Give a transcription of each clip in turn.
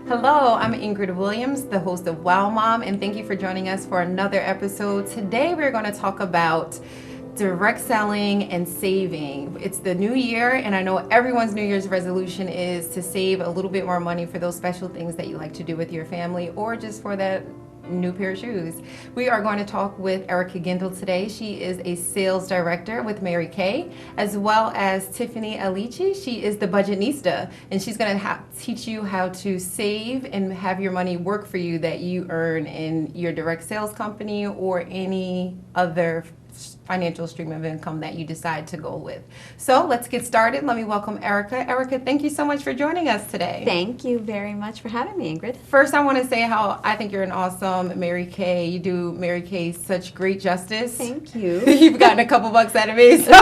Hello, I'm Ingrid Williams, the host of Wow Mom, and thank you for joining us for another episode. Today we're going to talk about direct selling and saving. It's the new year, and I know everyone's New Year's resolution is to save a little bit more money for those special things that you like to do with your family or just for that new pair of shoes. We are going to talk with Aliche Gendel today. She is a sales director with Mary Kay, as well as Tiffany Aliche. She is the Budgetnista, and she's going to teach you how to save and have your money work for you that you earn in your direct sales company or any other financial stream of income that you decide to go with. So let's get started. Let me welcome Aliche. Aliche, thank you so much for joining us today. Thank you very much for having me, Ingrid. First, I want to say how I think you're an awesome Mary Kay. You do Mary Kay such great justice. Thank you. You've gotten a couple bucks out of me. So.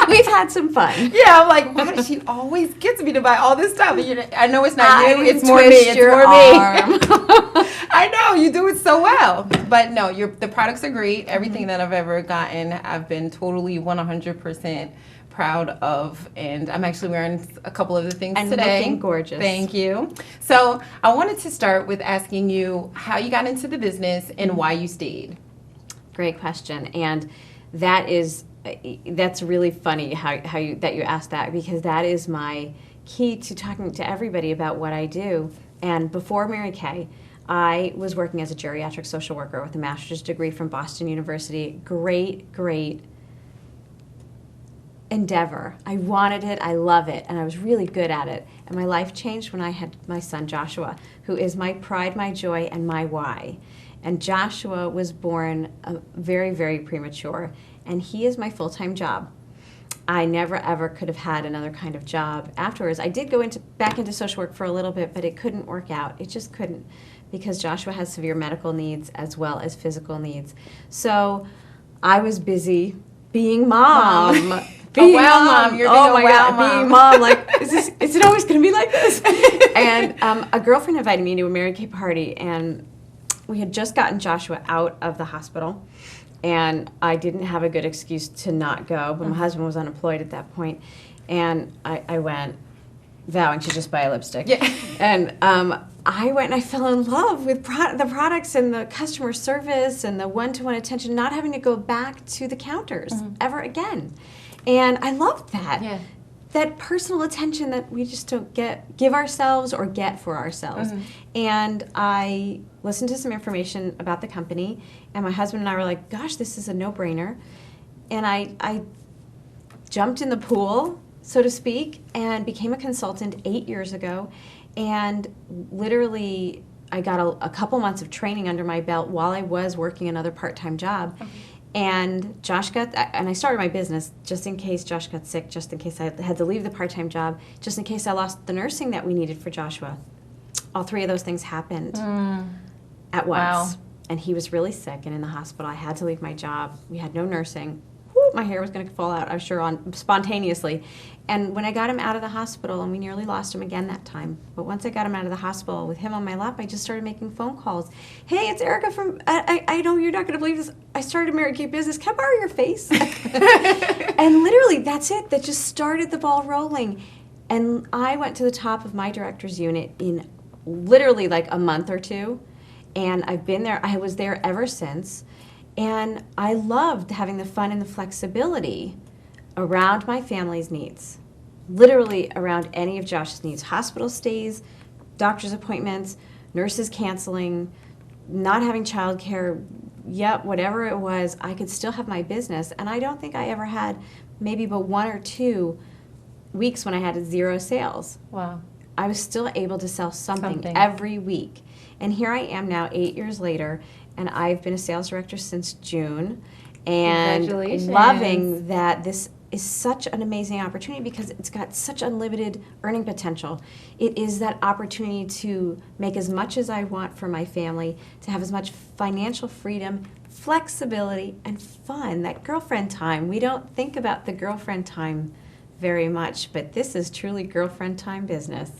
We've had some fun. Yeah, I'm like, why does she always gets me to buy all this stuff? I know it's not you, it's more me. It's more me. I know, you do it so well. But no, the products are great. Everything that I've ever gotten, I've been totally 100% proud of, and I'm actually wearing a couple of the things and today. Looking gorgeous. Thank you. So I wanted to start with asking you how you got into the business and why you stayed. Great question, and that's really funny how you asked that, because that is my key to talking to everybody about what I do. And before Mary Kay, I was working as a geriatric social worker with a master's degree from Boston University. Great endeavor. I wanted it, I love it, and I was really good at it. And my life changed when I had my son Joshua, who is my pride, my joy, and my why. And Joshua was born very, very premature, and he is my full-time job. I never ever could have had another kind of job afterwards. I did go back into social work for a little bit, but it couldn't work out. It just couldn't, because Joshua has severe medical needs as well as physical needs. So I was busy being mom. Being mom. You're being a wow mom. Being mom. Like, is it always going to be like this? And a girlfriend invited me to a Mary Kay party, and we had just gotten Joshua out of the hospital, and I didn't have a good excuse to not go, but my husband was unemployed at that point, and I went, vowing to just buy a lipstick. Yeah. And I went and I fell in love with the products and the customer service and the one-to-one attention, not having to go back to the counters ever again. And I loved that. Yeah. That personal attention that we just don't give ourselves or get for ourselves. And I listened to some information about the company, and my husband and I were like, gosh, this is a no-brainer. And I jumped in the pool, so to speak, and became a consultant 8 years ago. And literally, I got a couple months of training under my belt while I was working another part-time job. Okay. And I started my business just in case Josh got sick, just in case I had to leave the part-time job, just in case I lost the nursing that we needed for Joshua. All three of those things happened at once. Wow. And he was really sick and in the hospital. I had to leave my job. We had no nursing. Woo, my hair was going to fall out, I'm sure, spontaneously. And when I got him out of the hospital, and we nearly lost him again that time, but once I got him out of the hospital with him on my lap, I just started making phone calls. Hey, it's Erica from, I know you're not going to believe this, I started a Mary Kay business. Can I borrow your face? And literally, that's it. That just started the ball rolling. And I went to the top of my director's unit in literally like a month or two, and I've been there. I was there ever since. And I loved having the fun and the flexibility around my family's needs, literally around any of Josh's needs. Hospital stays, doctor's appointments, nurses canceling, not having childcare, whatever it was, I could still have my business. And I don't think I ever had maybe but 1 or 2 weeks when I had 0 sales. Wow. I was still able to sell something every week. And here I am now 8 years later, and I've been a sales director since June, and loving that this is such an amazing opportunity because it's got such unlimited earning potential. It is that opportunity to make as much as I want for my family, to have as much financial freedom, flexibility, and fun, that girlfriend time. We don't think about the girlfriend time very much, but this is truly girlfriend time business.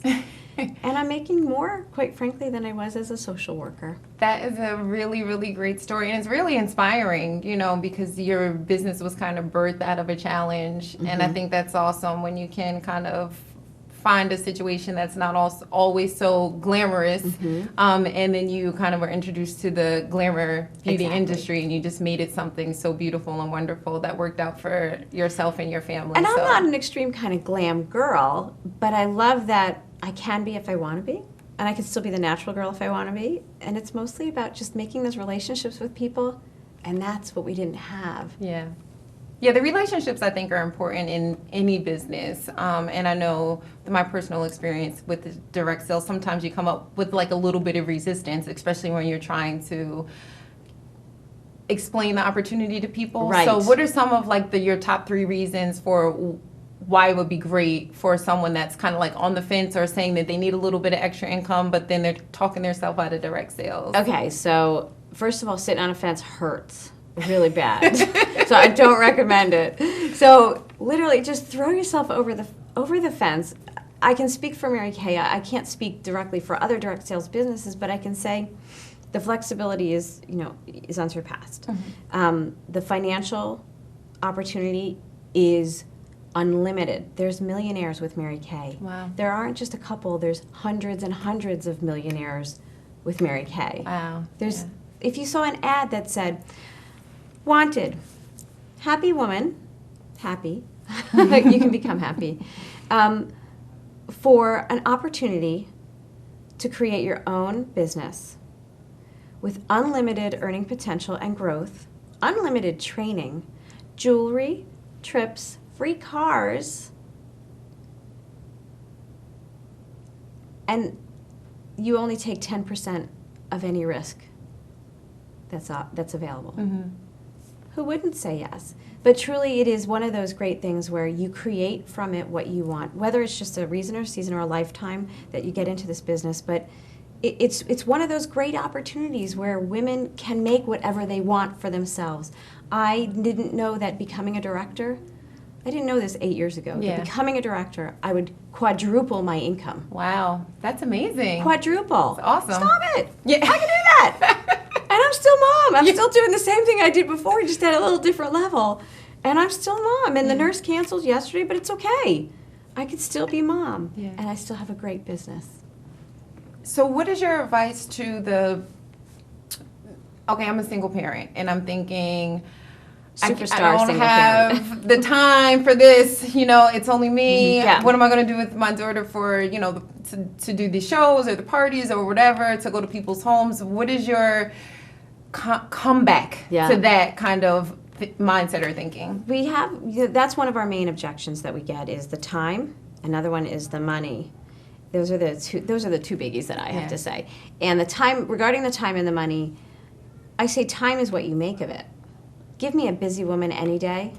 And I'm making more, quite frankly, than I was as a social worker. That is a really, really great story. And it's really inspiring, you know, because your business was kind of birthed out of a challenge. And I think that's awesome when you can kind of find a situation that's not always so glamorous, and then you kind of were introduced to the glamour beauty industry, and you just made it something so beautiful and wonderful that worked out for yourself and your family. And I'm not an extreme kind of glam girl, but I love that I can be if I want to be, and I can still be the natural girl if I want to be, and it's mostly about just making those relationships with people, and that's what we didn't have. Yeah. Yeah, the relationships I think are important in any business. And I know my personal experience with the direct sales, sometimes you come up with like a little bit of resistance, especially when you're trying to explain the opportunity to people. Right. So what are some of like your top 3 reasons for why it would be great for someone that's kind of like on the fence or saying that they need a little bit of extra income, but then they're talking themselves out of direct sales? Okay, so first of all, sitting on a fence hurts really bad. So I don't recommend it. So literally just throw yourself over the fence. I can speak for Mary Kay. I can't speak directly for other direct sales businesses, but I can say the flexibility is unsurpassed. The financial opportunity is unlimited. There's millionaires with Mary Kay. Wow. There aren't just a couple, there's hundreds and hundreds of millionaires with Mary Kay. Wow. There's if you saw an ad that said, wanted, happy woman, happy, you can become happy, for an opportunity to create your own business with unlimited earning potential and growth, unlimited training, jewelry, trips, free cars, and you only take 10% of any risk that's available. Who wouldn't say yes? But truly, it is one of those great things where you create from it what you want, whether it's just a reason or season or a lifetime that you get into this business. But it's one of those great opportunities where women can make whatever they want for themselves. I didn't know that becoming a director, I didn't know this 8 years ago. Yeah. That becoming a director, I would quadruple my income. Wow, that's amazing. Quadruple. That's awesome. Stop it. Yeah. I can do that. And I'm still mom. I'm still doing the same thing I did before, just at a little different level. And I'm still mom. And the nurse canceled yesterday, but it's okay. I could still be mom. Yeah. And I still have a great business. So what is your advice to I'm a single parent, and I'm thinking, Superstar I don't single have parent. the time for this, it's only me. Yeah. What am I going to do with my daughter for, to do the shows or the parties or whatever, to go to people's homes? What is your comeback to that kind of mindset or thinking? We have, that's one of our main objections that we get is the time. Another one is the money. Those are the two biggies that I have to say. And the time, regarding the time and the money, I say time is what you make of it. Give me a busy woman any day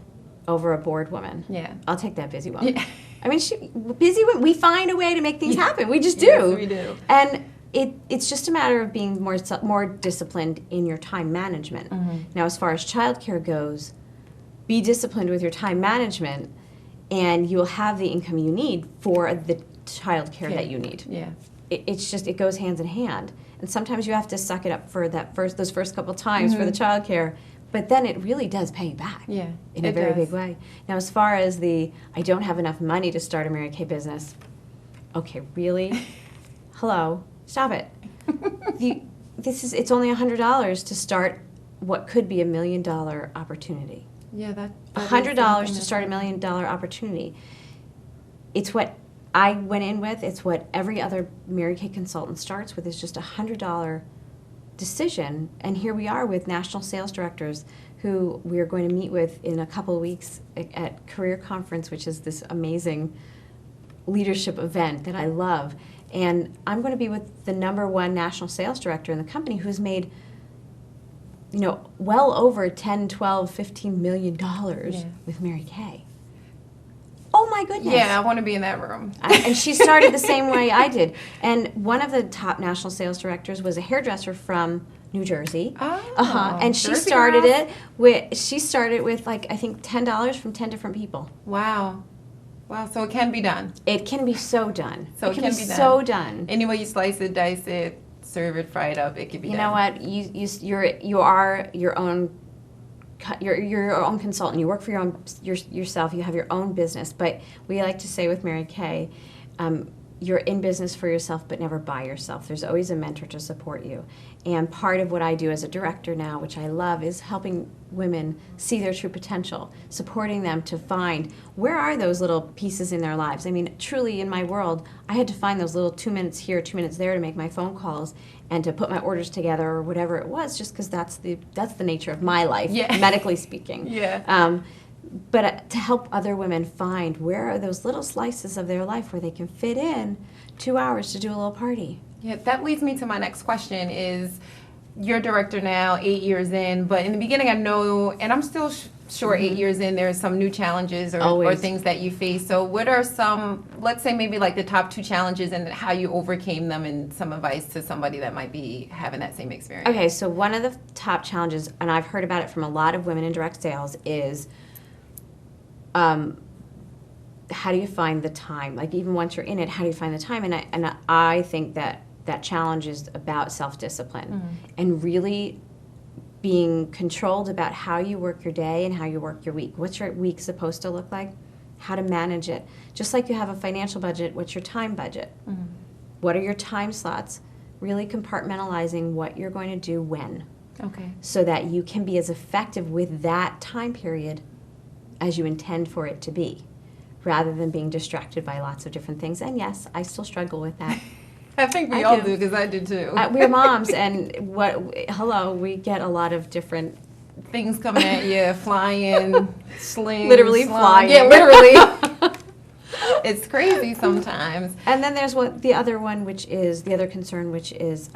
over a bored woman. Yeah. I'll take that busy woman. Yeah. I mean, busy women, we find a way to make things happen. We just do. Yes, we do. And it's just a matter of being more disciplined in your time management. Now, as far as childcare goes, be disciplined with your time management, and you'll have the income you need for the childcare that you need. Yeah. It goes hand in hand. And sometimes you have to suck it up for those first couple times for the childcare, but then it really does pay you back in a very big way. Now, as far as I don't have enough money to start a Mary Kay business, okay, really? Hello, stop it. It's only $100 to start what could be $1 million opportunity. Yeah, that $100 to start $1 million opportunity. It's what I went in with. It's what every other Mary Kay consultant starts with. Is just $100 decision. And here we are with national sales directors who we are going to meet with in a couple of weeks at Career Conference, which is this amazing leadership event that I love. And I'm going to be with the #1 national sales director in the company who's made well over 10, 12, 15 million dollars with Mary Kay. Oh my goodness. Yeah, I want to be in that room. And she started the same way I did. And one of the top national sales directors was a hairdresser from New Jersey. Oh, And she Jersey started girls? it with I think $10 from 10 different people. Wow. Wow, so it can be done. It can be so done. So it can be done. So done. Any way you slice it, dice it, serve it, fry it up, it can be done. You know what? You are your own. You're your own consultant. You work for yourself. You have your own business. But we like to say with Mary Kay, you're in business for yourself, but never by yourself. There's always a mentor to support you. And part of what I do as a director now, which I love, is helping women see their true potential, supporting them to find where are those little pieces in their lives. I mean, truly in my world, I had to find those little 2 minutes here, 2 minutes there to make my phone calls and to put my orders together or whatever it was, just because that's the nature of my life, medically speaking. But to help other women find where are those little slices of their life where they can fit in 2 hours to do a little party. Yeah, that leads me to my next question is, you're a director now, 8 years in, but in the beginning I know, and I'm still sure 8 years in, there's some new challenges or things that you face. So what are some, let's say maybe like the top 2 challenges and how you overcame them, and some advice to somebody that might be having that same experience? Okay, so one of the top challenges, and I've heard about it from a lot of women in direct sales, is how do you find the time? Like, even once you're in it, how do you find the time? And I think that challenge is about self-discipline and really being controlled about how you work your day and how you work your week. What's your week supposed to look like? How to manage it. Just like you have a financial budget, what's your time budget? What are your time slots? Really compartmentalizing what you're going to do when. Okay. So that you can be as effective with that time period as you intend for it to be, rather than being distracted by lots of different things. And yes, I still struggle with that. I think we all do, because I do too. We're moms, and we get a lot of different things coming at you, flying, slings. Literally flying. Yeah, literally. It's crazy sometimes. And then there's the other concern, which is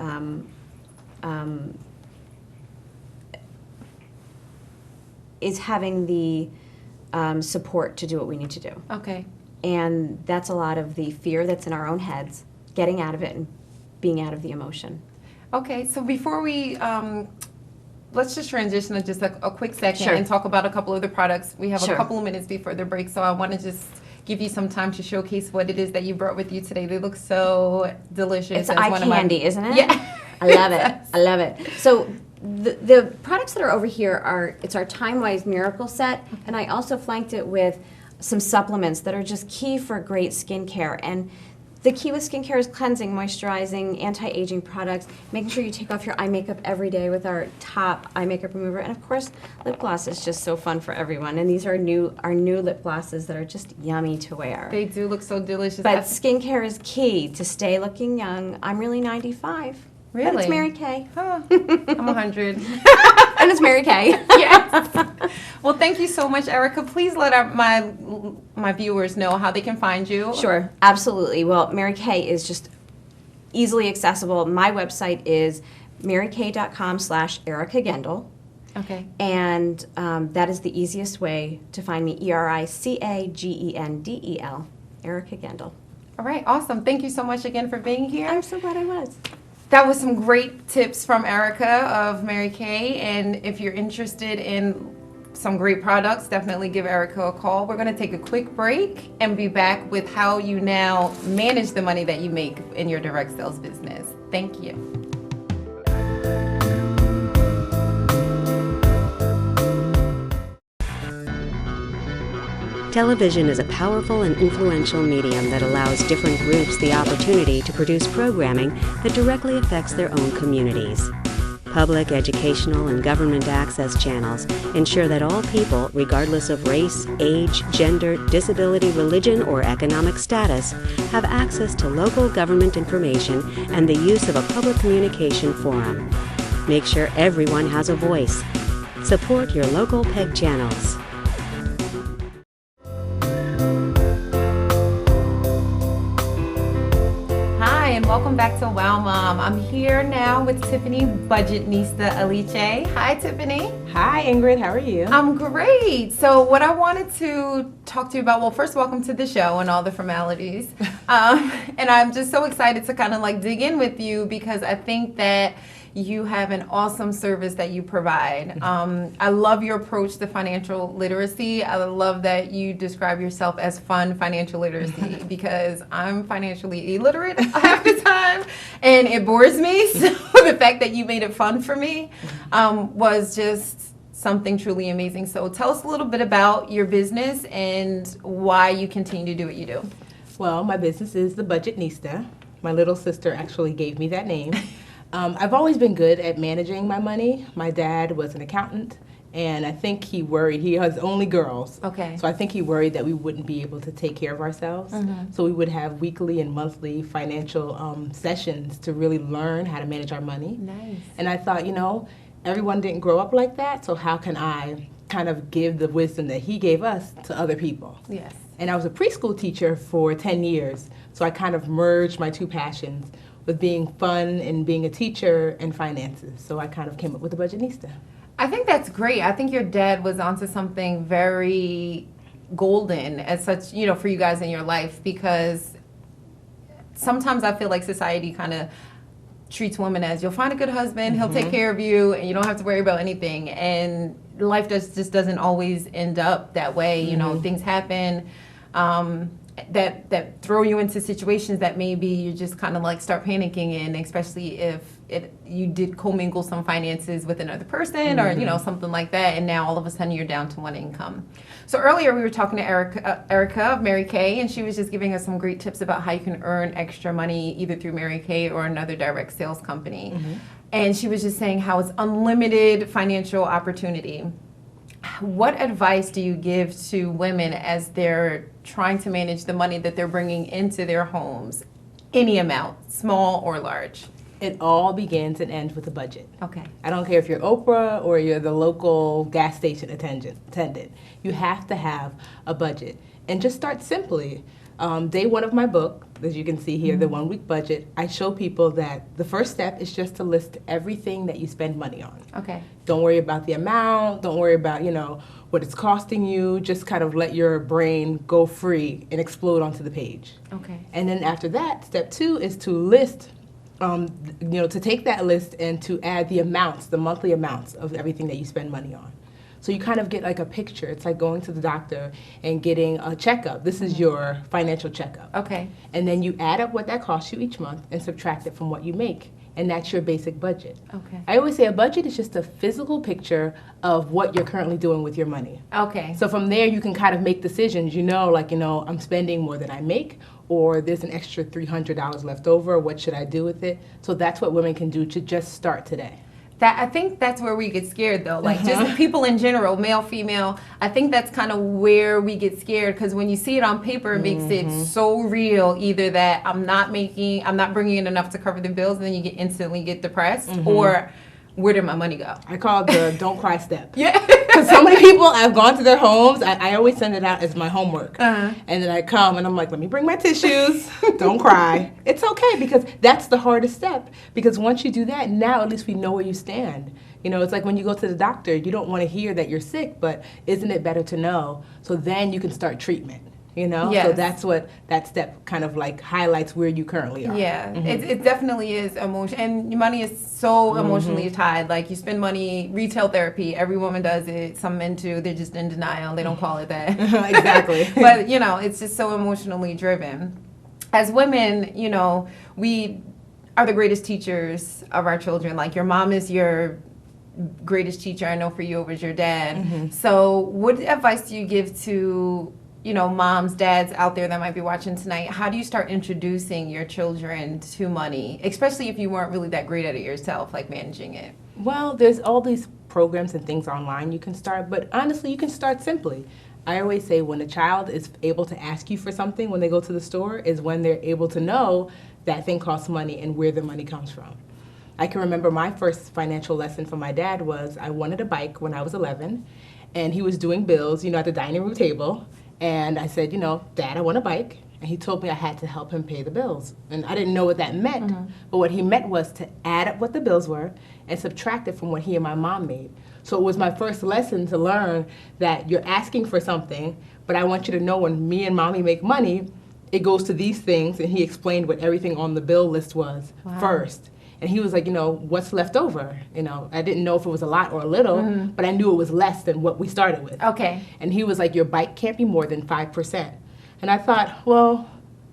having the support to do what we need to do. Okay. And that's a lot of the fear that's in our own heads, getting out of it and being out of the emotion. Okay, so before we, let's just transition to just a quick second and talk about a couple of the products. We have a couple of minutes before the break, so I want to just give you some time to showcase what it is that you brought with you today. They look so delicious. It's eye candy, isn't it? Yeah. I love it. I love it. So the products that are over here it's our Time-Wise Miracle Set, and I also flanked it with some supplements that are just key for great skincare. And the key with skincare is cleansing, moisturizing, anti-aging products, making sure you take off your eye makeup every day with our top eye makeup remover. And of course, lip gloss is just so fun for everyone. And these are our new lip glosses that are just yummy to wear. They do look so delicious. But skincare is key to stay looking young. I'm really 95. Really? But it's Mary Kay. Huh. I'm 100. And it's Mary Kay. Yes. Well, thank you so much, Erica. Please let my viewers know how they can find you. Sure, absolutely. Well, Mary Kay is just easily accessible. My website is marykay.com/Erica Gendel. Okay. And that is the easiest way to find me, ERICAGENDEL, Erica Gendel. All right, awesome. Thank you so much again for being here. I'm so glad I was. That was some great tips from Erica of Mary Kay, and if you're interested in some great products, definitely give Erica a call. We're going to take a quick break and be back with how you now manage the money that you make in your direct sales business. Thank you. Television is a powerful and influential medium that allows different groups the opportunity to produce programming that directly affects their own communities. Public, educational, and government access channels ensure that all people, regardless of race, age, gender, disability, religion, or economic status, have access to local government information and the use of a public communication forum. Make sure everyone has a voice. Support your local PEG channels. And welcome back to Wow Mom. I'm here now with Tiffany, Budgetnista Aliche. Hi, Tiffany. Hi, Ingrid. How are you? I'm great. So what I wanted to talk to you about, well, first, welcome to the show and all the formalities. And I'm just so excited to kind of like dig in with you, because I think that you have an awesome service that you provide. I love your approach to financial literacy. I love that you describe yourself as fun financial literacy, because I'm financially illiterate half the time and it bores me. So the fact that you made it fun for me was just something truly amazing. So tell us a little bit about your business and why you continue to do what you do. Well, my business is the Budgetnista. My little sister actually gave me that name. I've always been good at managing my money. My dad was an accountant, and I think he worried. He has only girls. Okay. So I think he worried that we wouldn't be able to take care of ourselves. So we would have weekly and monthly financial sessions to really learn how to manage our money. Nice. And I thought, everyone didn't grow up like that, so how can I kind of give the wisdom that he gave us to other people? Yes. And I was a preschool teacher for 10 years, so I kind of merged my two passions with being fun and being a teacher and finances. So I kind of came up with the Budgetnista. I think that's great. I think your dad was onto something very golden as such, for you guys in your life, because sometimes I feel like society kind of treats women as, you'll find a good husband, he'll take care of you, and you don't have to worry about anything. And life just doesn't always end up that way. Things happen that throw you into situations that maybe you just kind of like start panicking in, especially if you did commingle some finances with another person or something like that, and now all of a sudden you're down to one income. So earlier we were talking to Erica of Mary Kay, and she was just giving us some great tips about how you can earn extra money either through Mary Kay or another direct sales company. And she was just saying how it's unlimited financial opportunity. What advice do you give to women as they're trying to manage the money that they're bringing into their homes? Any amount, small or large? It all begins and ends with a budget. Okay. I don't care if you're Oprah or you're the local gas station attendant. You have to have a budget. And just start simply. Day one of my book, as you can see here, the 1 week budget, I show people that the first step is just to list everything that you spend money on. Okay. Don't worry about the amount, don't worry about, what it's costing you, just kind of let your brain go free and explode onto the page. Okay. And then after that, step 2 is to list, to take that list and to add the amounts, the monthly amounts of everything that you spend money on. So you kind of get like a picture. It's like going to the doctor and getting a checkup. This is your financial checkup. Okay. And then you add up what that costs you each month and subtract it from what you make. And that's your basic budget. Okay. I always say a budget is just a physical picture of what you're currently doing with your money. Okay. So from there you can kind of make decisions, I'm spending more than I make, or there's an extra $300 left over, what should I do with it? So that's what women can do to just start today. I think that's where we get scared, though. Like, just people in general, male, female, I think that's kind of where we get scared, because when you see it on paper, it makes it so real, either that I'm not bringing in enough to cover the bills, and then you instantly get depressed, or where did my money go? I call it the don't cry step. Yeah. Because so many people, I've gone to their homes, I always send it out as my homework. And then I come and I'm like, let me bring my tissues, don't cry. It's okay, because that's the hardest step. Because once you do that, now at least we know where you stand. It's like when you go to the doctor, you don't want to hear that you're sick, but isn't it better to know? So then you can start treatment. Yes. So that's what that step kind of like highlights where you currently are. Yeah, it definitely is emotion, and money is so emotionally tied. Like, you spend money, retail therapy, every woman does it. Some men too, they're just in denial. They don't call it that. Exactly. But it's just so emotionally driven. As women, we are the greatest teachers of our children. Like, your mom is your greatest teacher. I know for you it was your dad. So what advice do you give to moms, dads out there that might be watching tonight? How do you start introducing your children to money, especially if you weren't really that great at it yourself, like managing it? Well, there's all these programs and things online you can start, but honestly, you can start simply. I always say when a child is able to ask you for something when they go to the store is when they're able to know that thing costs money and where the money comes from. I can remember my first financial lesson from my dad was I wanted a bike when I was 11, and he was doing bills, at the dining room table. And I said, Dad, I want a bike. And he told me I had to help him pay the bills. And I didn't know what that meant. But what he meant was to add up what the bills were and subtract it from what he and my mom made. So it was my first lesson to learn that you're asking for something, but I want you to know when me and mommy make money, it goes to these things. And he explained what everything on the bill list was first. And he was like, what's left over? I didn't know if it was a lot or a little, but I knew it was less than what we started with. Okay. And he was like, your bike can't be more than 5%. And I thought, well,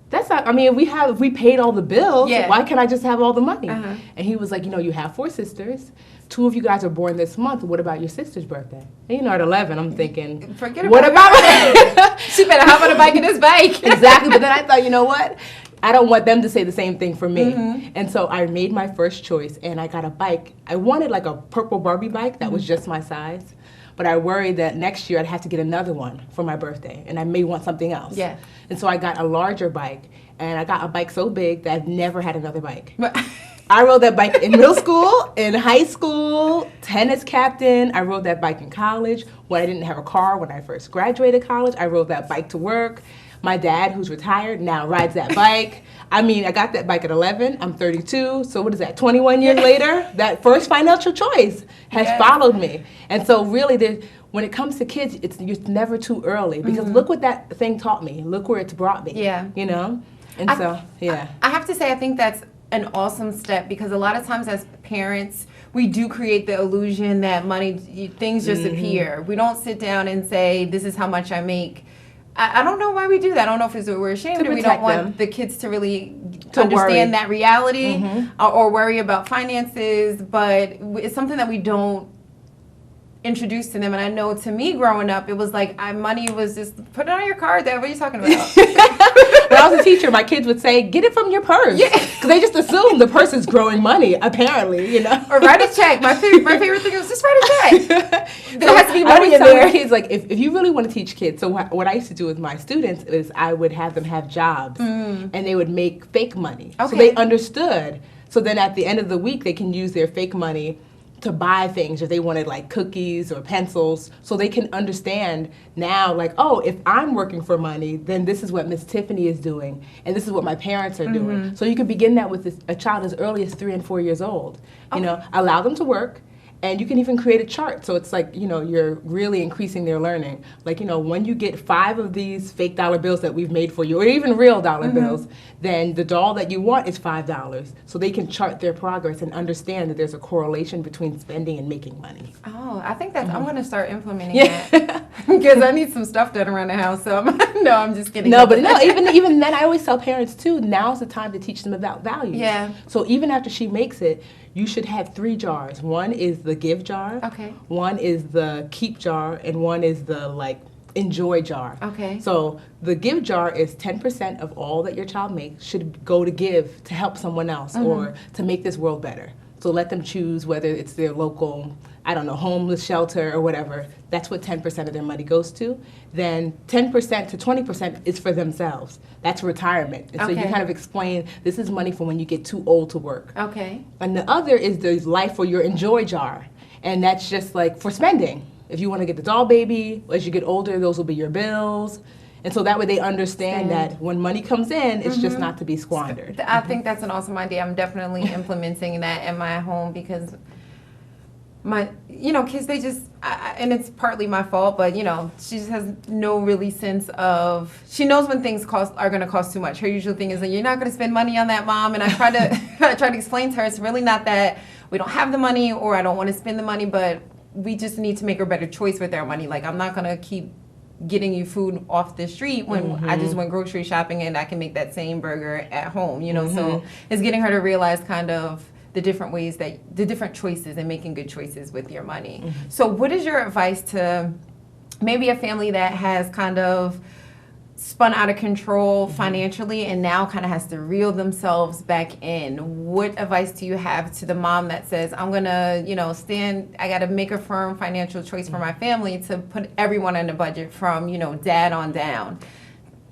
that's I mean, if we paid all the bills, Yeah. why can't I just have all the money? Uh-huh. And he was like, you have 4 sisters. 2 of you guys are born this month. What about your sister's birthday? And at 11, I'm thinking, Forget what about it. She better hop on a bike and this bike. Exactly. But then I thought, you know what? I don't want them to say the same thing for me. Mm-hmm. And so I made my first choice, and I got a bike. I wanted like a purple Barbie bike that was just my size. But I worried that next year I'd have to get another one for my birthday, and I may want something else. Yeah. And so I got a larger bike, and I got a bike so big that I've never had another bike. But- I rode that bike in middle school, in high school, tennis captain. I rode that bike in college. When I didn't have a car when I first graduated college, I rode that bike to work. My dad, who's retired, now rides that bike. I mean, I got that bike at 11. I'm 32. So what is that, 21 years later? That first financial choice has followed me. And so really, when it comes to kids, it's never too early. Because look what that thing taught me. Look where it's brought me. Yeah. And I have to say, I think that's an awesome step, because a lot of times as parents, we do create the illusion that things just appear. We don't sit down and say, this is how much I make. I don't know why we do that. I don't know if it's we're ashamed or we don't want the kids to really understand worry. that reality or worry about finances, but it's something that we don't introduce to them. And I know to me growing up, it was like money was just, put it on your card, Dad. What are you talking about? When I was a teacher, my kids would say, get it from your purse. Because they just assume the purse is growing money, apparently, Or write a check. My favorite thing was just write a check. There has to be I money would in tell there. my kids, like, if you really want to teach kids, so what I used to do with my students is I would have them have jobs, and they would make fake money. So they understood. So then at the end of the week, they can use their fake money to buy things if they wanted like cookies or pencils, so they can understand now, like, oh, if I'm working for money, then this is what Miss Tiffany is doing, and this is what my parents are doing. So you can begin that with a child as early as 3 and 4 years old. Allow them to work. And you can even create a chart, so it's like, you're really increasing their learning. Like, when you get 5 of these fake dollar bills that we've made for you, or even real dollar bills, then the doll that you want is $5. So they can chart their progress and understand that there's a correlation between spending and making money. Oh, I think that's, I'm going to start implementing that. Because I need some stuff done around the house, so I'm just kidding. No, but even then, I always tell parents too, now's the time to teach them about values. Yeah. So even after she makes it, you should have 3 jars. One is the give jar. Okay. One is the keep jar, and one is the enjoy jar. Okay. So the give jar is 10% of all that your child makes should go to give to help someone else or to make this world better. So let them choose whether it's their local, homeless shelter or whatever. That's what 10% of their money goes to. Then 10% to 20% is for themselves. That's retirement. And so you kind of explain, this is money for when you get too old to work. Okay. And the other is the life or your enjoy jar. And that's just like for spending. If you want to get the doll baby, as you get older, those will be your bills. And so that way they understand that when money comes in, it's just not to be squandered. I think that's an awesome idea. I'm definitely implementing that in my home, because my, kids, they just, and it's partly my fault, but, she just has no really sense of, she knows when things are going to cost too much. Her usual thing is that you're not going to spend money on that, Mom. And I try to explain to her, it's really not that we don't have the money or I don't want to spend the money, but we just need to make a better choice with our money. Like, I'm not going to keep getting you food off the street when I just went grocery shopping and I can make that same burger at home, So it's getting her to realize kind of the different choices and making good choices with your money. So what is your advice to maybe a family that has kind of spun out of control financially and now kind of has to reel themselves back in? What advice do you have to the mom that says, I'm going to, I got to make a firm financial choice for my family to put everyone in a budget from, dad on down?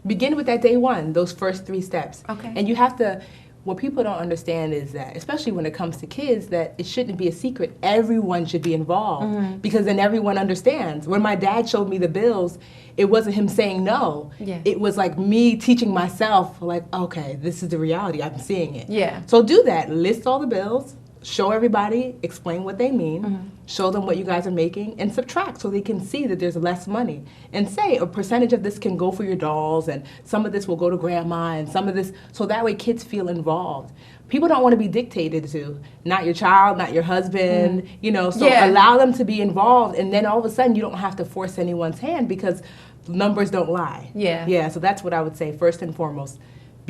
Begin with that day one, those first 3 steps. Okay. And you have to, what people don't understand is that, especially when it comes to kids, that it shouldn't be a secret. Everyone should be involved because then everyone understands. When my dad showed me the bills, it wasn't him saying no. Yeah. It was like me teaching myself, like, okay, this is the reality. I'm seeing it. Yeah. So do that. List all the bills. Show everybody, explain what they mean, show them what you guys are making, and subtract so they can see that there's less money. And say a percentage of this can go for your dolls, and some of this will go to grandma, and some of this, so that way kids feel involved. People don't want to be dictated to, not your child, not your husband, so allow them to be involved, and then all of a sudden you don't have to force anyone's hand because numbers don't lie. Yeah. Yeah, so that's what I would say first and foremost.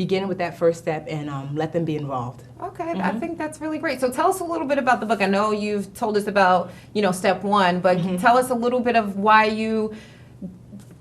begin with that first step and let them be involved. Okay, I think that's really great. So tell us a little bit about the book. I know you've told us about, step one, but tell us a little bit of why you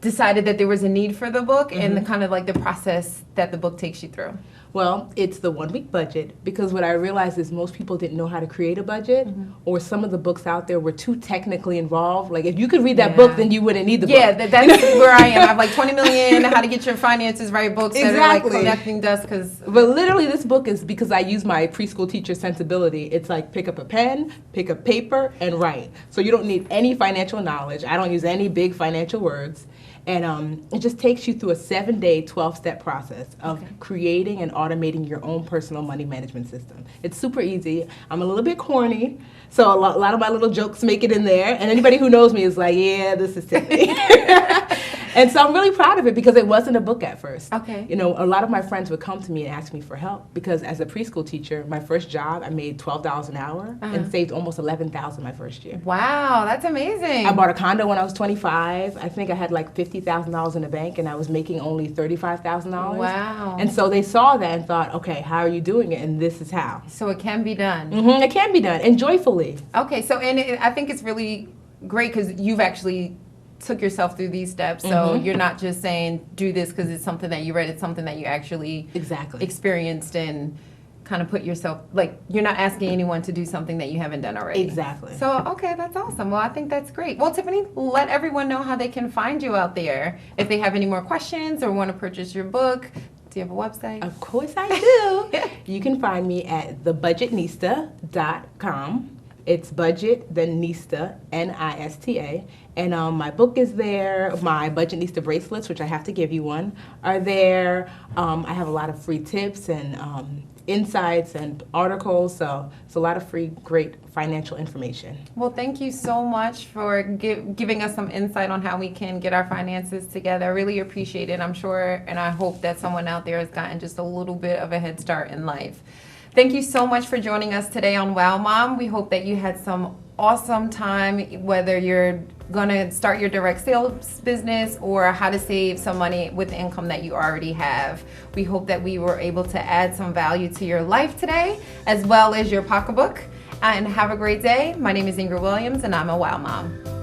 decided that there was a need for the book and the kind of like the process that the book takes you through. Well, it's the 1 week budget, because what I realized is most people didn't know how to create a budget, or some of the books out there were too technically involved. Like if you could read that book, then you wouldn't need the book. Yeah, that's where I am. I have like 20 million How to Get Your Finances Right books that are like collecting dust. But literally this book is because I use my preschool teacher sensibility. It's like pick up a pen, pick up paper, and write. So you don't need any financial knowledge. I don't use any big financial words. And it just takes you through a 7-day, 12-step process of creating and automating your own personal money management system. It's super easy. I'm a little bit corny, so a lot of my little jokes make it in there. And anybody who knows me is like, yeah, this is Tiffany. And so I'm really proud of it because it wasn't a book at first. Okay. A lot of my friends would come to me and ask me for help because as a preschool teacher, my first job, I made $12 an hour and saved almost $11,000 my first year. Wow, that's amazing. I bought a condo when I was 25. I think I had like $50,000 in the bank and I was making only $35,000. Wow. And so they saw that and thought, okay, how are you doing it? And this is how. So it can be done. It can be done, and joyfully. Okay, so I think it's really great because you've actually took yourself through these steps, so you're not just saying do this because it's something that you read, it's something that you actually experienced and kind of put yourself, like you're not asking anyone to do something that you haven't done already. Exactly. So, okay, that's awesome. Well, I think that's great. Well, Tiffany, let everyone know how they can find you out there. If they have any more questions or want to purchase your book, do you have a website? Of course I do. You can find me at thebudgetnista.com. It's budget, then Nista, N-I-S-T-A. And my book is there. My Budgetnista bracelets, which I have to give you one, are there. I have a lot of free tips and insights and articles. So it's a lot of free, great financial information. Well, thank you so much for giving us some insight on how we can get our finances together. I really appreciate it. I'm sure and I hope that someone out there has gotten just a little bit of a head start in life. Thank you so much for joining us today on Wow Mom. We hope that you had some awesome time, whether you're going to start your direct sales business or how to save some money with the income that you already have. We hope that we were able to add some value to your life today, as well as your pocketbook. And have a great day. My name is Ingrid Williams, and I'm a Wow Mom.